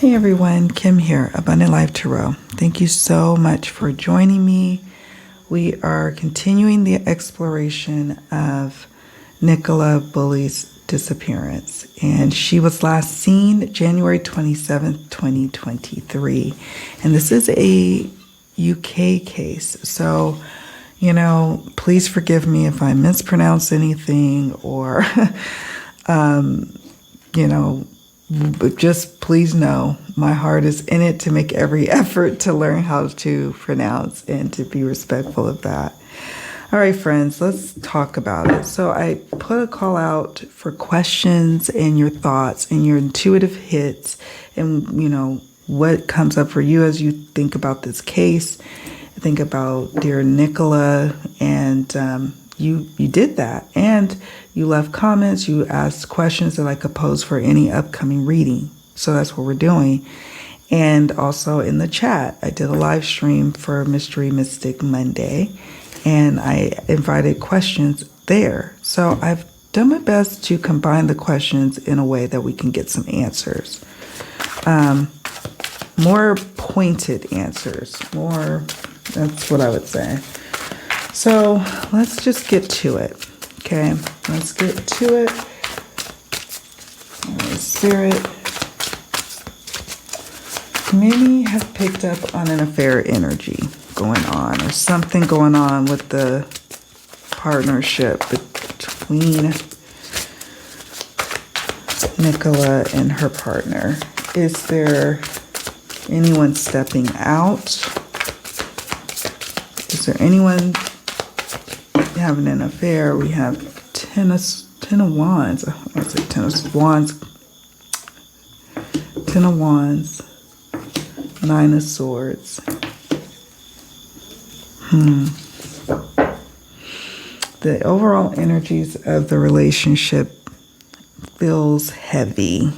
Hey everyone, Kim here, Abundant Life Tarot. Thank you so much for joining me. We are continuing the exploration of Nicola Bulley's disappearance, and she was last seen January 27th, 2023. And this is a UK case, so please forgive me if I mispronounce anything or but just please know my heart is in it to make every effort to learn how to pronounce and to be respectful of that. All right, friends, let's talk about it. So I put a call out for questions and your thoughts and your intuitive hits and, what comes up for you as you think about this case. Think about dear Nicola, and you did that. And you left comments, you asked questions that I could pose for any upcoming reading. So that's what we're doing. And also in the chat, I did a live stream for Mystery Mystic Monday, and I invited questions there. So I've done my best to combine the questions in a way that we can get some answers. More pointed answers, that's what I would say. So let's just get to it. Okay, let's get to it. All right, Spirit. Many have picked up on an affair energy going on, or something going on with the partnership between Nicola and her partner. Is there anyone stepping out? Is there anyone having an affair? We have ten of wands. I say ten of wands. 10 of wands. 9 of swords. The overall energies of the relationship feels heavy.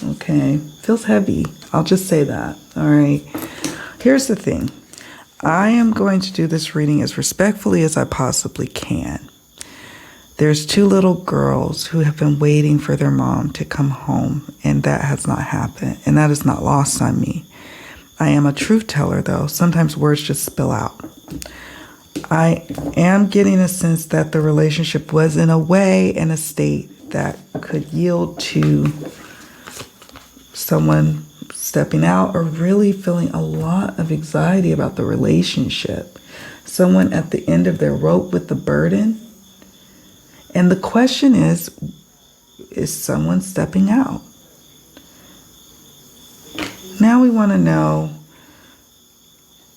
Okay, feels heavy. I'll just say that. All right. Here's the thing. I am going to do this reading as respectfully as I possibly can. There's 2 little girls who have been waiting for their mom to come home, and that has not happened, and that is not lost on me. I am a truth teller, though. Sometimes words just spill out. I am getting a sense that the relationship was in a way in a state that could yield to someone stepping out or really feeling a lot of anxiety about the relationship. Someone at the end of their rope with the burden. And the question is someone stepping out? Now we want to know,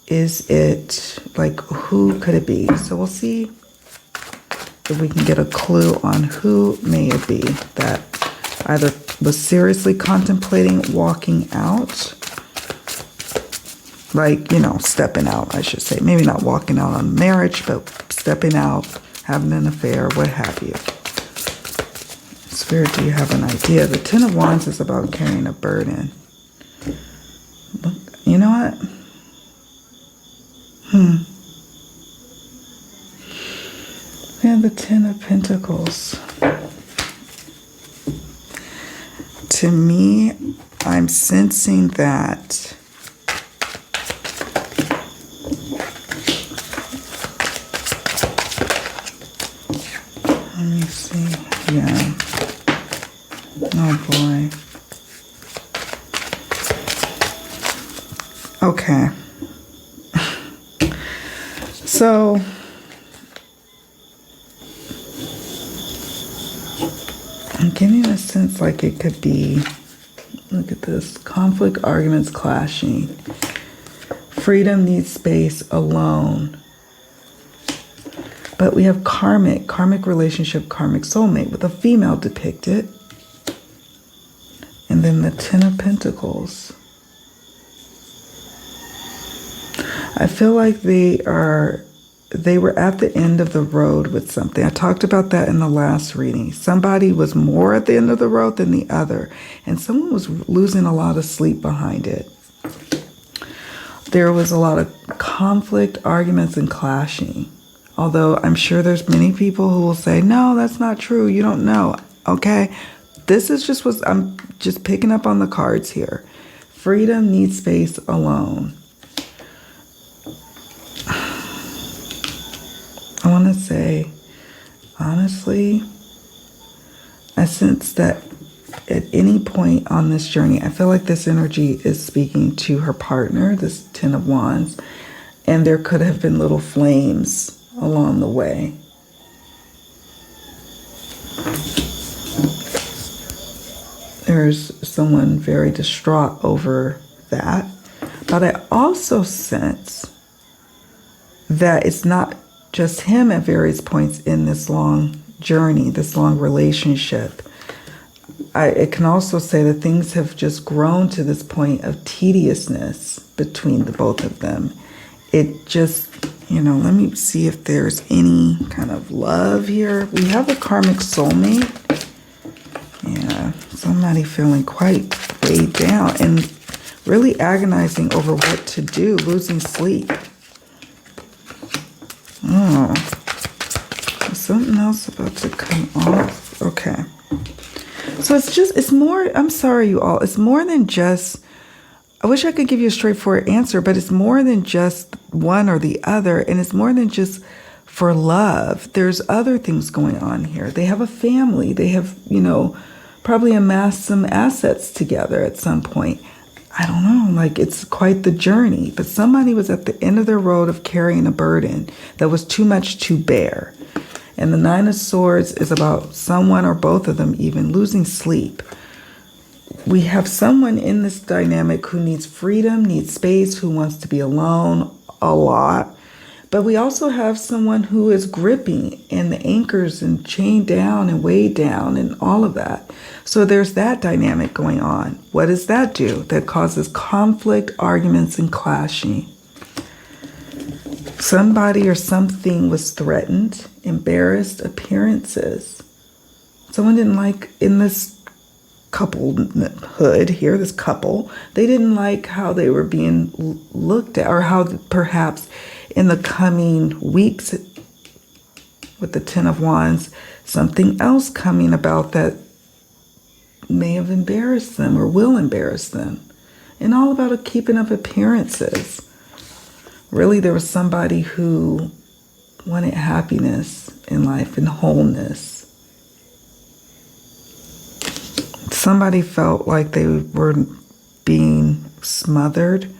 is it, who could it be? So we'll see if we can get a clue on who may it be that either was seriously contemplating walking out, stepping out, I should say. Maybe not walking out on marriage, but stepping out, having an affair, what have you. Spirit, do you have an idea? The 10 of wands is about carrying a burden. You know what? And the 10 of pentacles. To me, I'm sensing that let me see. Yeah. Oh boy. Okay. So I'm getting a sense like it could be, look at this, conflict, arguments, clashing. Freedom needs space alone. But we have karmic relationship, karmic soulmate with a female depicted. And then the 10 of pentacles. I feel like they were at the end of the road with something. I talked about that in the last reading. Somebody was more at the end of the road than the other, and someone was losing a lot of sleep behind it. There was a lot of conflict, arguments, and clashing. Although I'm sure there's many people who will say, no, that's not true. You don't know. Okay. This is just what I'm just picking up on the cards here. freedom, needs space, alone. I want to say, honestly, I sense that at any point on this journey, I feel like this energy is speaking to her partner, this Ten of Wands, and there could have been little flames along the way. There's someone very distraught over that. But I also sense that it's not just him at various points in this long journey, this long relationship. It can also say that things have just grown to this point of tediousness between the both of them. It just, let me see if there's any kind of love here. We have a karmic soulmate. Yeah, somebody feeling quite weighed down and really agonizing over what to do, losing sleep. Oh, is something else about to come off? Okay. So it's more, I'm sorry, you all. It's more than just, I wish I could give you a straightforward answer, but it's more than just one or the other. And it's more than just for love. There's other things going on here. They have a family. They have, probably amassed some assets together at some point. I don't know, it's quite the journey. But somebody was at the end of their road of carrying a burden that was too much to bear. And the Nine of Swords is about someone or both of them even losing sleep. We have someone in this dynamic who needs freedom, needs space, who wants to be alone a lot. But we also have someone who is gripping and the anchors and chained down and weighed down and all of that. So there's that dynamic going on. What does that do? That causes conflict, arguments, and clashing. Somebody or something was threatened, embarrassed, appearances. Someone didn't like, in this couplehood here, this couple, they didn't like how they were being looked at, or how perhaps in the coming weeks with the Ten of Wands, something else coming about that may have embarrassed them or will embarrass them. And all about a keeping up appearances. Really, there was somebody who wanted happiness in life and wholeness. Somebody felt like they were being smothered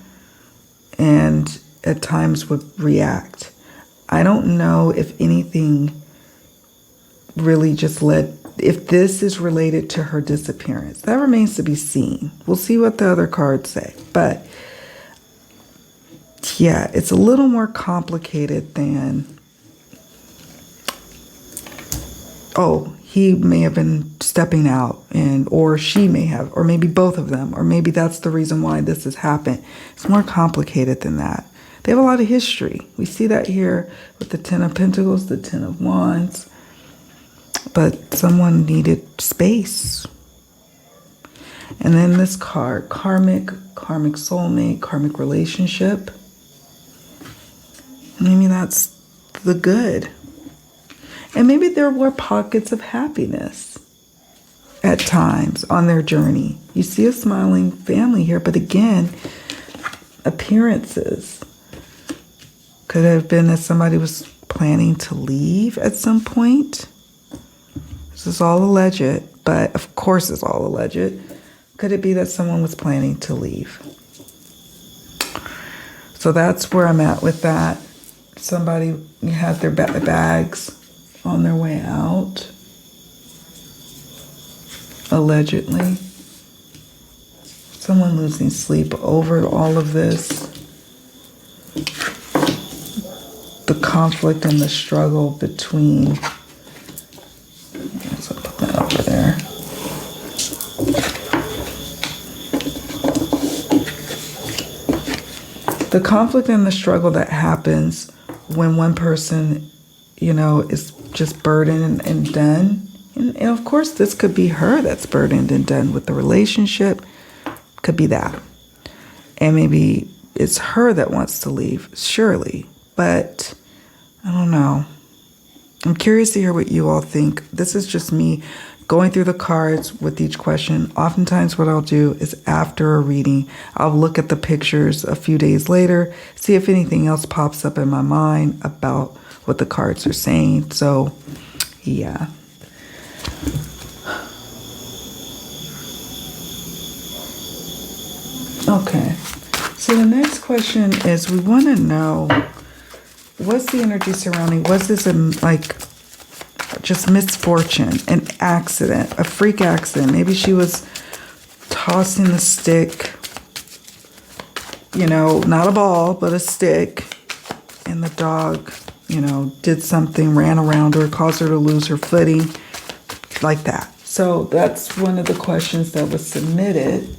and at times would react. I don't know if anything really just led, if this is related to her disappearance. That remains to be seen. We'll see what the other cards say. But yeah, it's a little more complicated than, he may have been stepping out, or she may have, or maybe both of them, or maybe that's the reason why this has happened. It's more complicated than that. They have a lot of history. We see that here with the Ten of Pentacles, the Ten of Wands. But someone needed space. And then this card, karmic soulmate, karmic relationship. Maybe that's the good. And maybe there were pockets of happiness at times on their journey. You see a smiling family here, but again, appearances. Could have been that somebody was planning to leave at some point. This is all alleged, but of course it's all alleged. Could it be that someone was planning to leave? So that's where I'm at with that. Somebody had their bags on their way out, allegedly. Someone losing sleep over all of this. The conflict and the struggle between, so I'll put that over there. The conflict and the struggle that happens when one person, is just burdened and done. And of course, this could be her that's burdened and done with the relationship. Could be that. And maybe it's her that wants to leave, surely. But I don't know. I'm curious to hear what you all think. This is just me going through the cards with each question. Oftentimes what I'll do is after a reading, I'll look at the pictures a few days later, see if anything else pops up in my mind about what the cards are saying. So, yeah. Okay. So the next question is, we want to know, what's the energy surrounding? Was this just misfortune, an accident, a freak accident? Maybe she was tossing the stick, not a ball, but a stick, and the dog, did something, ran around her, caused her to lose her footing, like that. So that's one of the questions that was submitted.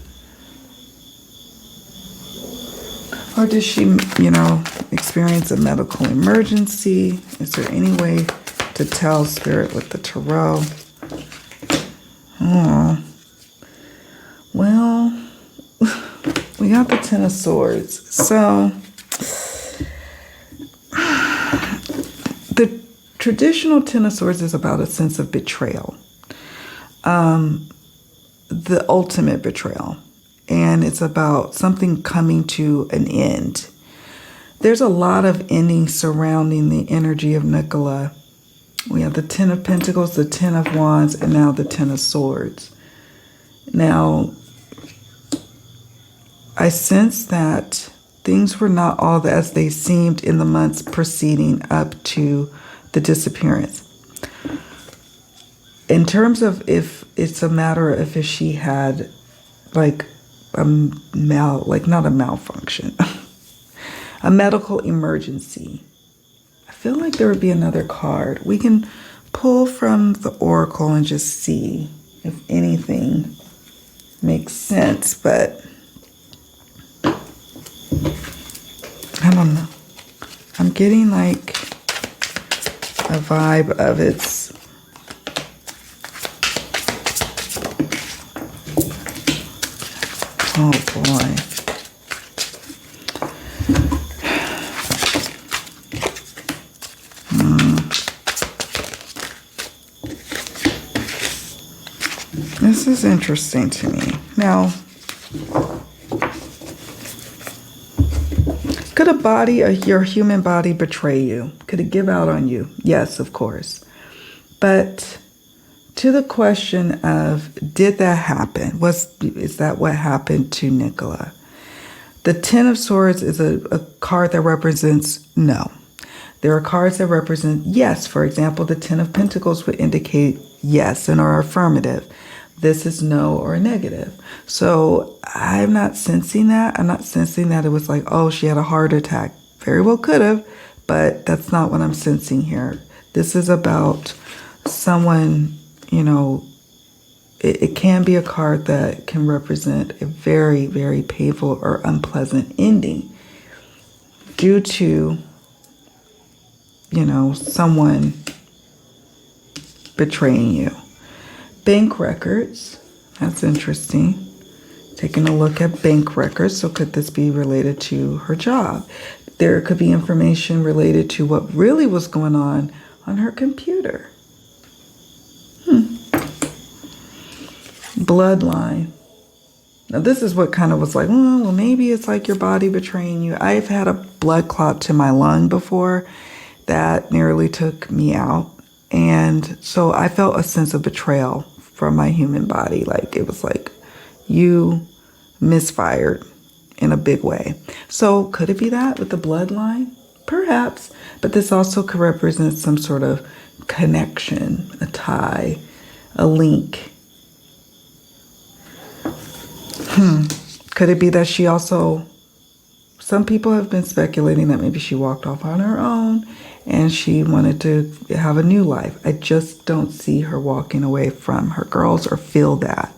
Or did she, experience a medical emergency? Is there any way to tell, Spirit, with the tarot? Oh, well, we got the Ten of Swords. So the traditional Ten of Swords is about a sense of betrayal, the ultimate betrayal. And it's about something coming to an end. There's a lot of endings surrounding the energy of Nicola. We have the Ten of Pentacles, the Ten of Wands, and now the Ten of Swords. Now, I sense that things were not all as they seemed in the months preceding up to the disappearance. In terms of if it's a matter of if she had not a malfunction, a medical emergency. I feel like there would be another card. We can pull from the Oracle and just see if anything makes sense, but I don't know. I'm getting like a vibe of it's oh boy. This is interesting to me. Now, could your human body betray you? Could it give out on you? Yes, of course. But to the question of, did that happen? Is that what happened to Nicola? The Ten of Swords is a card that represents no. There are cards that represent yes. For example, the Ten of Pentacles would indicate yes and are affirmative. This is no or negative. So I'm not sensing that. I'm not sensing that it was like, oh, she had a heart attack. Very well could have, but that's not what I'm sensing here. This is about someone, it can be a card that can represent a very, very painful or unpleasant ending due to, someone betraying you. Bank records, that's interesting. Taking a look at bank records. So could this be related to her job? There could be information related to what really was going on her computer. Bloodline. Now this is what kind of was like, well, maybe it's like your body betraying you. I've had a blood clot to my lung before that nearly took me out. And so I felt a sense of betrayal from my human body. Like it was like you misfired in a big way. So could it be that with the bloodline? Perhaps. But this also could represent some sort of connection, a tie, a link. Could it be that she also, some people have been speculating that maybe she walked off on her own and she wanted to have a new life. I just don't see her walking away from her girls or feel that.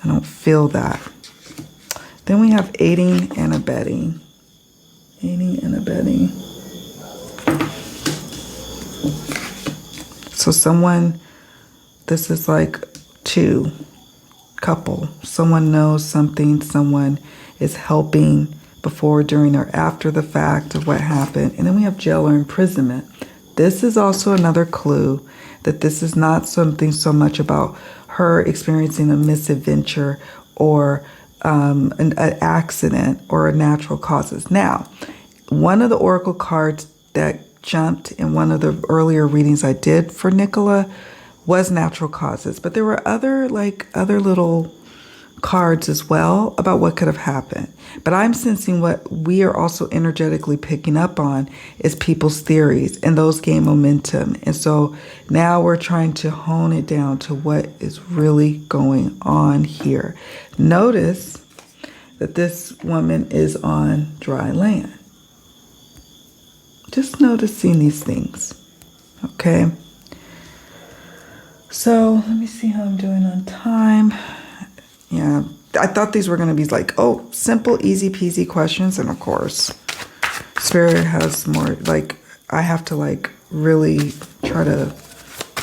I don't feel that. Then we have aiding and abetting. Aiding and abetting. So someone, this is like two. Couple. Someone knows something, someone is helping before, during, or after the fact of what happened. And then we have jail or imprisonment. This is also another clue that this is not something so much about her experiencing a misadventure or an accident or natural causes. Now, one of the oracle cards that jumped in one of the earlier readings I did for Nicola was natural causes, but there were other little cards as well about what could have happened. But I'm sensing what we are also energetically picking up on is people's theories, and those gain momentum. And so now we're trying to hone it down to what is really going on here. Notice that this woman is on dry land. Just noticing these things. Okay. So let me see how I'm doing on time. Yeah, I thought these were going to be like, oh, simple, easy peasy questions. And of course, Spirit has more, like, I have to like really try to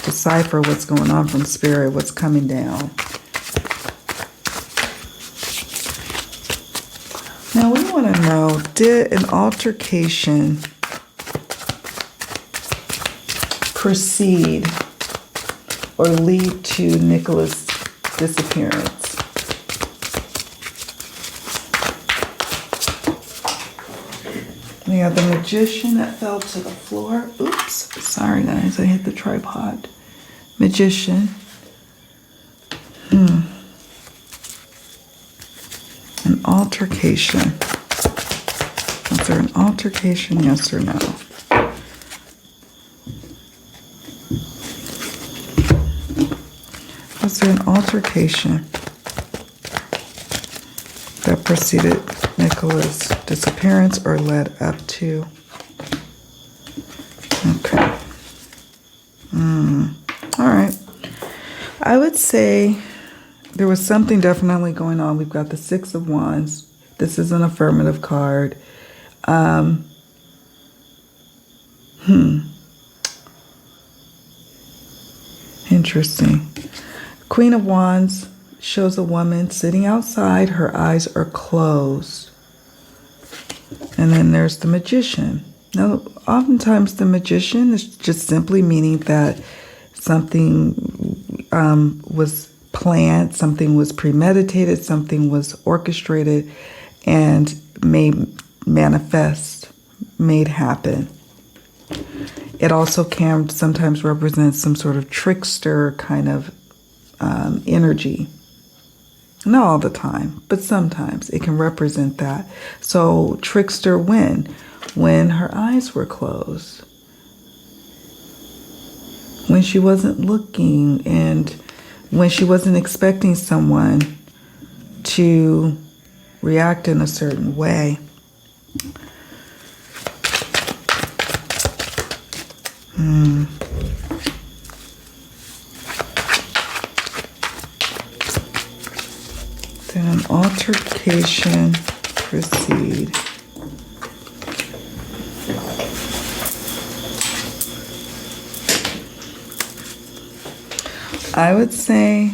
decipher what's going on from Spirit, what's coming down. Now we want to know, did an altercation precede or lead to Nicola's disappearance? We have the Magician that fell to the floor. Oops, sorry guys, I hit the tripod. Magician. An altercation. Was there an altercation, yes or no? Was there an altercation that preceded Nicola's disappearance or led up to? Okay. All right. I would say there was something definitely going on. We've got the Six of Wands. This is an affirmative card. Interesting. Queen of Wands shows a woman sitting outside. Her eyes are closed. And then there's the Magician. Now, oftentimes the Magician is just simply meaning that something was planned, something was premeditated, something was orchestrated and made manifest, made happen. It also can sometimes represent some sort of trickster kind of energy. Not all the time, but sometimes it can represent that. So trickster when her eyes were closed, when she wasn't looking, and when she wasn't expecting someone to react in a certain way. Then an altercation precede. I would say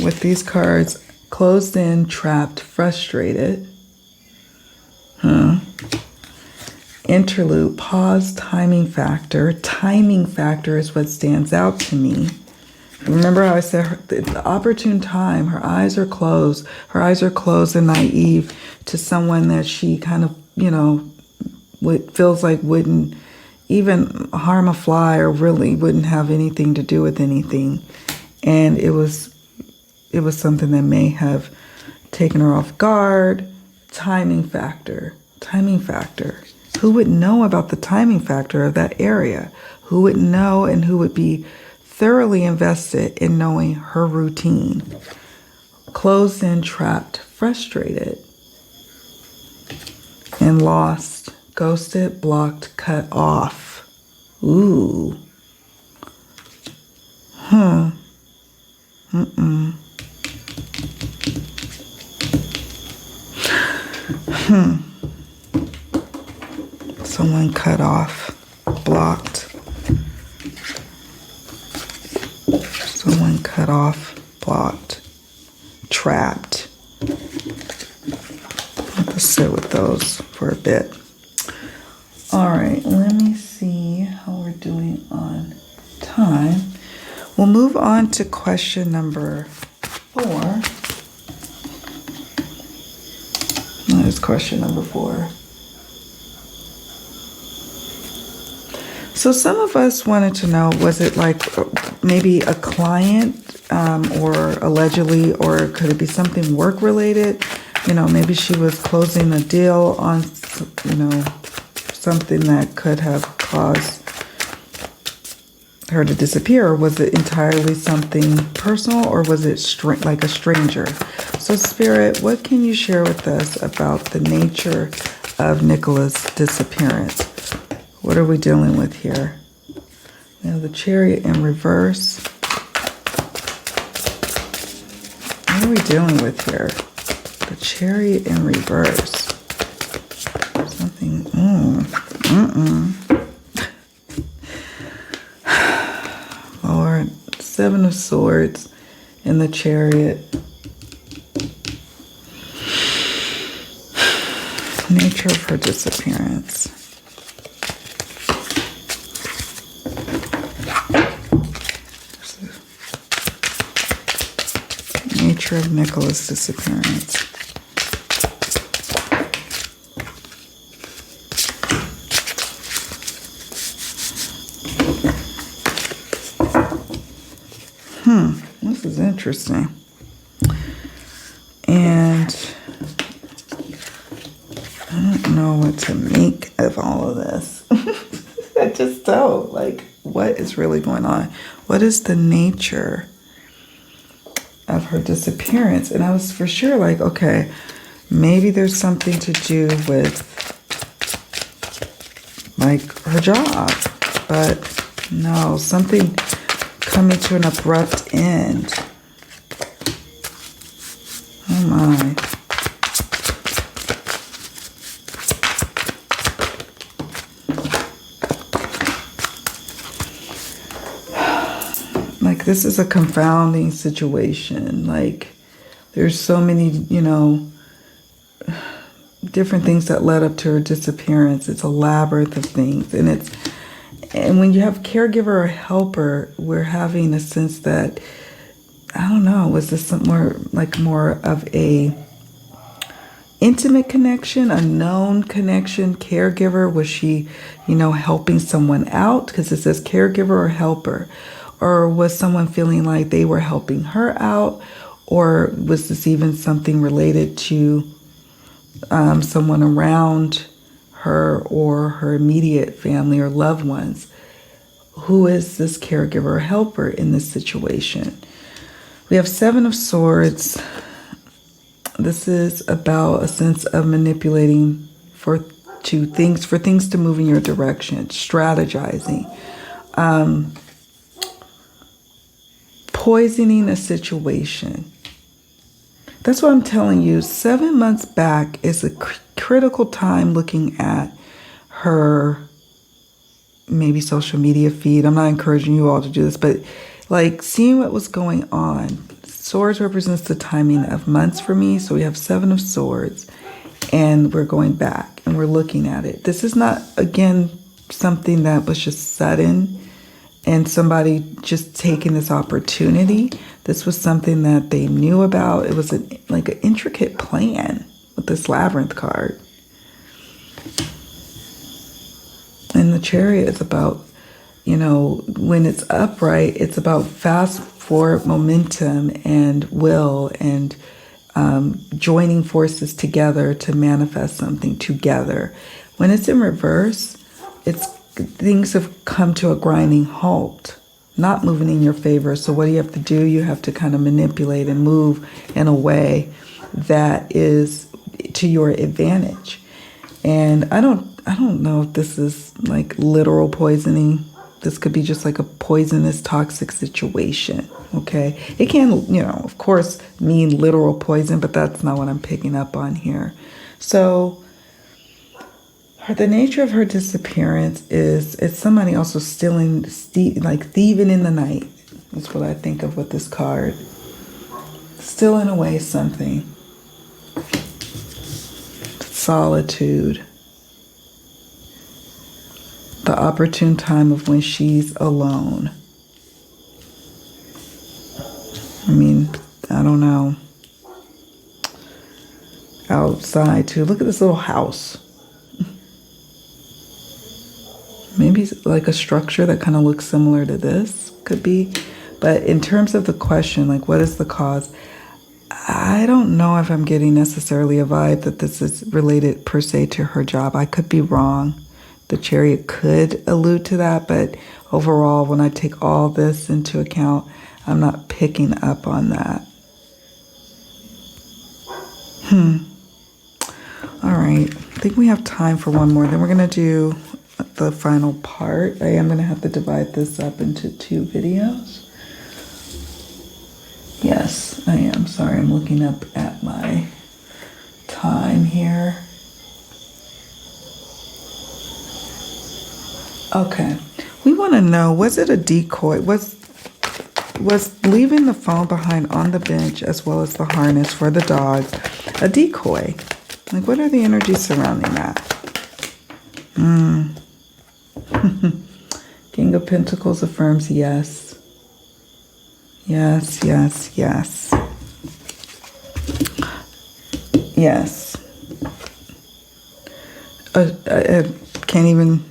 with these cards, closed in, trapped, frustrated. Interlude, pause, timing factor. Timing factor is what stands out to me. Remember how I said the opportune time, her eyes are closed. Her eyes are closed and naive to someone that she kind of, feels like wouldn't even harm a fly or really wouldn't have anything to do with anything. And it was something that may have taken her off guard. Timing factor. Timing factor. Who would know about the timing factor of that area? Who would know and who would be thoroughly invested in knowing her routine? Closed in, trapped, frustrated, and lost, ghosted, blocked, cut off. Ooh. Someone cut off, blocked. Someone cut off, blocked, trapped. Let's sit with those for a bit. All right, let me see how we're doing We'll move on to question number 4. There's question number 4. So some of us wanted to know, was it like maybe a client or allegedly, or could it be something work related? You know, maybe she was closing a deal on, you know, something that could have caused her to disappear. Or was it entirely something personal, or was it like a stranger? So Spirit, what can you share with us about the nature of Nicola's disappearance? What are we dealing with here? Now the Chariot in reverse. What are we dealing with here? The Chariot in reverse. Something. Lord, 7 of Swords in the Chariot. Nature of her disappearance. Nature of Nicola's disappearance. This is interesting. And I don't know what to make of all of this. I just don't. Like, what is really going on? What is the nature of her disappearance? And I was for sure like, okay, maybe there's something to do with like her job, but no, something coming to an abrupt end. Oh my. Like, this is a confounding situation. Like, there's so many, you know, different things that led up to her disappearance. It's a labyrinth of things. And when you have caregiver or helper, we're having a sense that, I don't know, was this more of a intimate connection, a known connection? Caregiver, was she, you know, helping someone out? Because it says caregiver or helper. Or was someone feeling like they were helping her out? Or was this even something related to someone around her or her immediate family or loved ones? Who is this caregiver or helper in this situation? We have 7 of Swords. This is about a sense of manipulating for things to move in your direction, strategizing, poisoning a situation. That's what I'm telling you. 7 months back is a critical time looking at her maybe social media feed. I'm not encouraging you all to do this, but like seeing what was going on. Swords represents the timing of months for me. So we have 7 of Swords and we're going back and we're looking at it. This is not, again, something that was just sudden and somebody just taking this opportunity. This was something that they knew about. It was like an intricate plan with this labyrinth card. And the Chariot is about, you know, when it's upright, it's about fast forward momentum and will and joining forces together to manifest something together. When it's in reverse, things have come to a grinding halt, not moving in your favor. So what do you have to do? You have to kind of manipulate and move in a way that is to your advantage. And I don't know if this is like literal poisoning. This could be just like a poisonous, toxic situation, okay? It can, you know, of course, mean literal poison, but that's not what I'm picking up on here. So the nature of her disappearance is it's somebody also stealing, like thieving in the night. That's what I think of with this card. Stealing away something. Solitude. The opportune time of when she's alone. I don't know. Outside too. Look at this little house. Maybe it's like a structure that kind of looks similar to this. Could be. But in terms of the question, like what is the cause? I don't know if I'm getting necessarily a vibe that this is related per se to her job. I could be wrong. The chariot could allude to that, but overall, when I take all this into account, I'm not picking up on that. All right. I think we have time for one more. Then we're going to do the final part. I am going to have to divide this up into 2 videos. Yes, I am. Sorry, I'm looking up at my time here. Okay. We want to know, was it a decoy? Was leaving the phone behind on the bench as well as the harness for the dog a decoy? Like, what are the energies surrounding that? King of Pentacles affirms yes. Yes, yes, yes. Yes. I can't even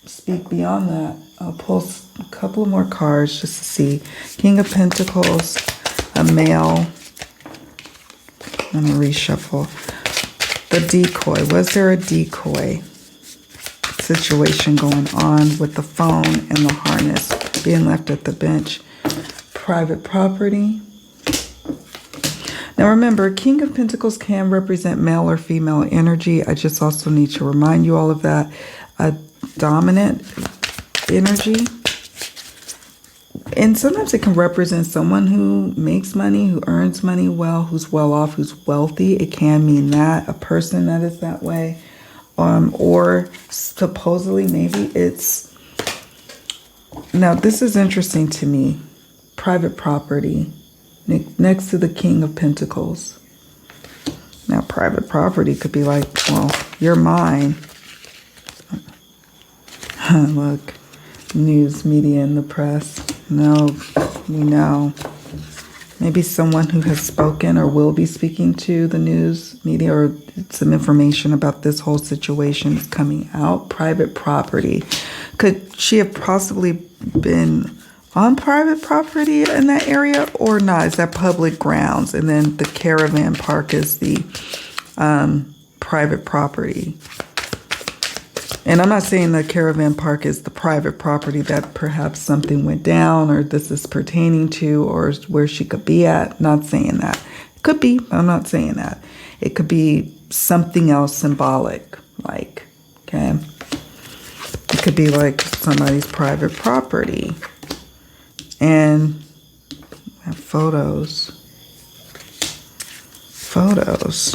speak beyond that. I'll pull a couple of more cards just to see. King of Pentacles, a male. I'm going to reshuffle. The decoy. Was there a decoy situation going on with the phone and the harness being left at the bench? Private property. Now remember, King of Pentacles can represent male or female energy. I just also need to remind you all of that. A dominant energy. And sometimes it can represent someone who makes money, who earns money well, who's well off, who's wealthy. It can mean that, a person that is that way. Or supposedly maybe it's... Now this is interesting to me. Private property next to the King of Pentacles. Now private property could be like, well, you're mine. Look, news, media, and the press. No, we know. Maybe someone who has spoken or will be speaking to the news, media, or some information about this whole situation is coming out. Private property. Could she have possibly been on private property in that area or not? Is that public grounds? And then the caravan park is the private property. And I'm not saying the caravan park is the private property that perhaps something went down or this is pertaining to or where she could be at. Not saying that. It could be, but I'm not saying that. It could be something else symbolic, like, okay? It could be like somebody's private property. And I have photos. Photos.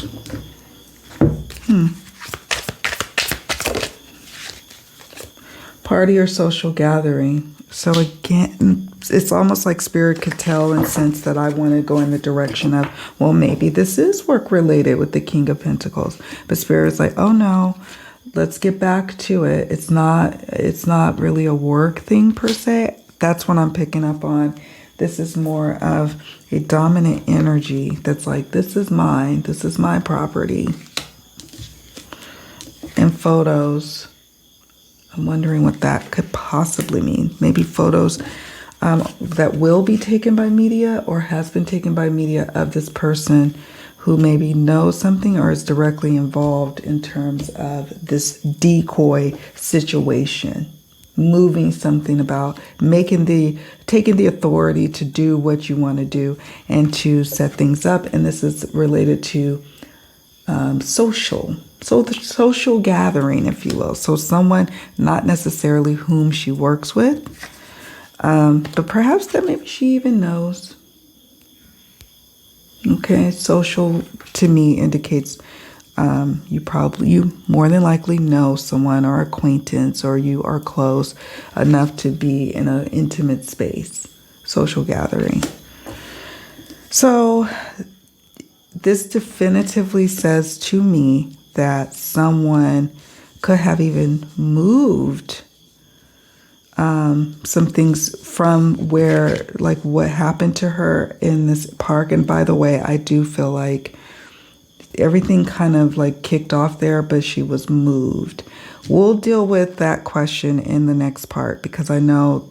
Party or social gathering. So again, it's almost like Spirit could tell and sense that I want to go in the direction of, well, maybe this is work related with the King of Pentacles. But Spirit's like, oh no, let's get back to it. It's not really a work thing per se. That's what I'm picking up on. This is more of a dominant energy that's like, this is mine. This is my property. And photos. I'm wondering what that could possibly mean. Maybe photos that will be taken by media or has been taken by media of this person who maybe knows something or is directly involved in terms of this decoy situation. Moving something about, taking the authority to do what you want to do and to set things up. And this is related to social. So the social gathering, if you will. So someone, not necessarily whom she works with, but perhaps that maybe she even knows. Okay, social to me indicates you more than likely know someone or acquaintance, or you are close enough to be in an intimate space. Social gathering. So this definitively says to me that someone could have even moved some things from where, like what happened to her in this park. And by the way, I do feel like everything kind of like kicked off there, but she was moved. We'll deal with that question in the next part because I know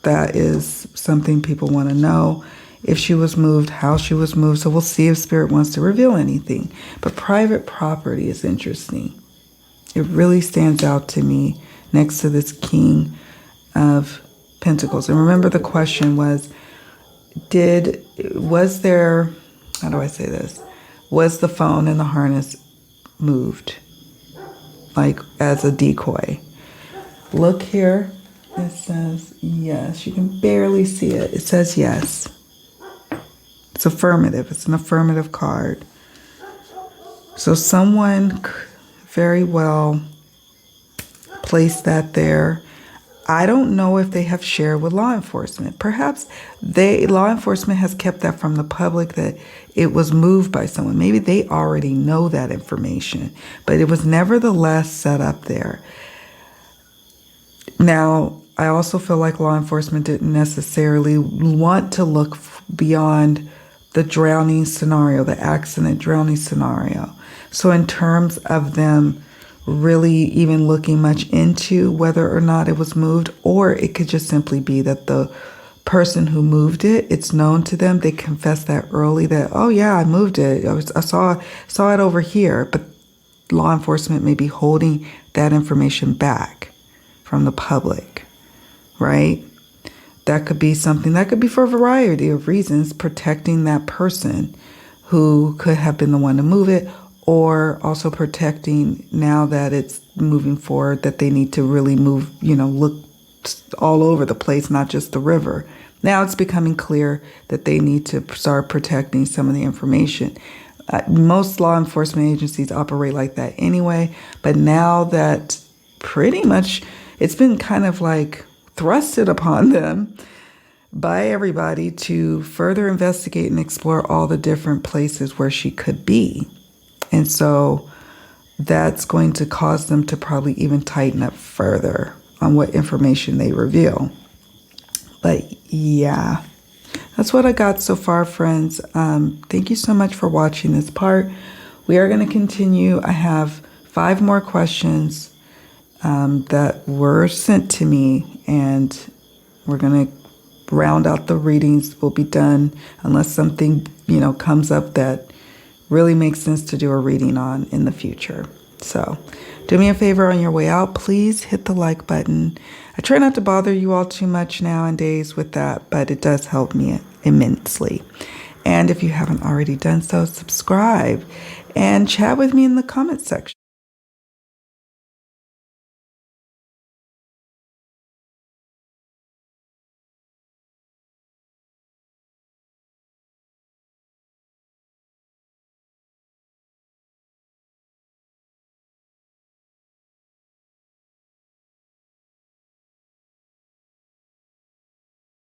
that is something people want to know. If she was moved, how she was moved. So we'll see if Spirit wants to reveal anything. But private property is interesting. It really stands out to me next to this King of Pentacles. And remember the question was, was there, how do I say this? Was the phone and the harness moved? Like as a decoy? Look here. It says yes. You can barely see it. It says yes. It's affirmative. It's an affirmative card. So someone very well placed that there. I don't know if they have shared with law enforcement. Perhaps law enforcement has kept that from the public, that it was moved by someone. Maybe they already know that information, but it was nevertheless set up there. Now, I also feel like law enforcement didn't necessarily want to look beyond the drowning scenario, the accident drowning scenario. So in terms of them really even looking much into whether or not it was moved, or it could just simply be that the person who moved it, it's known to them. They confess that early that, oh yeah, I moved it. I saw it over here. But law enforcement may be holding that information back from the public, right? That could be something, that could be for a variety of reasons, protecting that person who could have been the one to move it, or also protecting now that it's moving forward, that they need to really move, look all over the place, not just the river. Now it's becoming clear that they need to start protecting some of the information. Most law enforcement agencies operate like that anyway, but now that pretty much it's been kind of like thrusted upon them by everybody to further investigate and explore all the different places where she could be. And so that's going to cause them to probably even tighten up further on what information they reveal. But yeah, that's what I got so far, friends. Thank you so much for watching this part. We are going to continue. I have 5 more questions that were sent to me, and we're going to round out the readings. Will be done unless something, comes up that really makes sense to do a reading on in the future. So do me a favor on your way out, please hit the like button. I try not to bother you all too much nowadays with that, but it does help me immensely. And if you haven't already done so, subscribe and chat with me in the comment section.